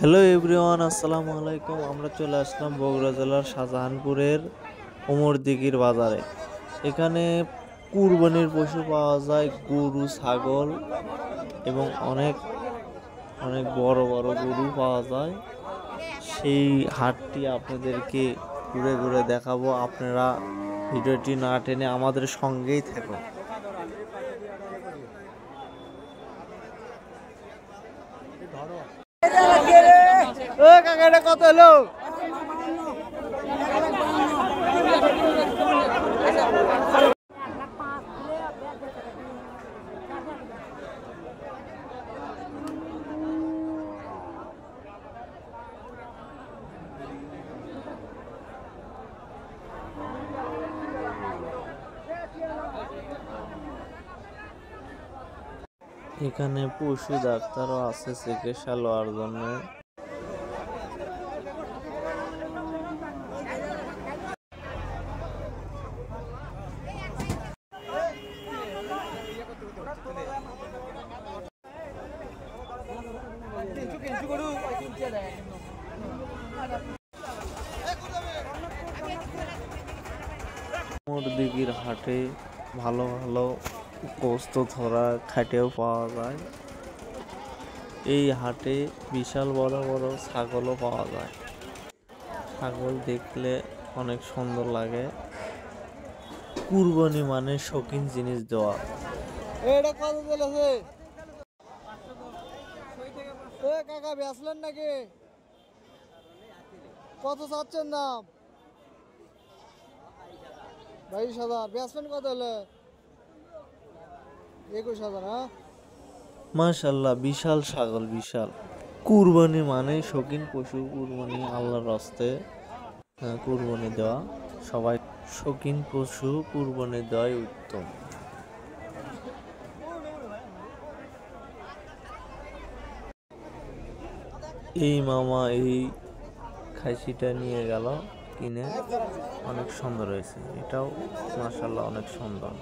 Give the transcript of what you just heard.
Hello everyone, আসসালামু আলাইকুম। আমরা চলে আসলাম বগুড়া জেলার শাহজাহানপুরের ওমরদিঘির বাজারে। এখানে কুরবানির পশু পাওয়া যায়, গরু, ছাগল এবং অনেক অনেক বড় বড় গরু পাওয়া যায়। সেই হাটটি আপনাদেরকে ঘুরে ঘুরে দেখাবো। আপনারা ভিডিওটি না টেনে আমাদের সঙ্গেই থাকুন। কত হলো? এখানে পশু ডাক্তারও আছে চিকিৎসা লওয়ার জন্য। ওমরদিঘির হাটে ভালো ভালো গোস্ত ধরা খাটেও পাওয়া যায়। এই হাটে বিশাল বড় বড় ছাগলও পাওয়া যায়। ছাগল দেখলে অনেক সুন্দর লাগে। কুরবানি মানে শৌখিন জিনিস দেওয়া। এটা কত চলেছে? কাকা বেচলেন নাকি? কত চাচ্ছেন দাম? 22,000। বেচলেন কত হলে? 21,000। হ্যাঁ, মাশাআল্লাহ, বিশাল ছাগল, বিশাল। কুরবানি মানে শৌখিন পশু, কুরবানি আল্লাহর রাস্তে কুরবানি দেওয়া। সবাই শৌখিন পশু কুরবানি দেওয়াই উত্তম। এই মামা এই খাসিটা নিয়ে গেল কিনে, অনেক সুন্দর হয়েছে। এটাও মাশাআল্লাহ অনেক সুন্দর।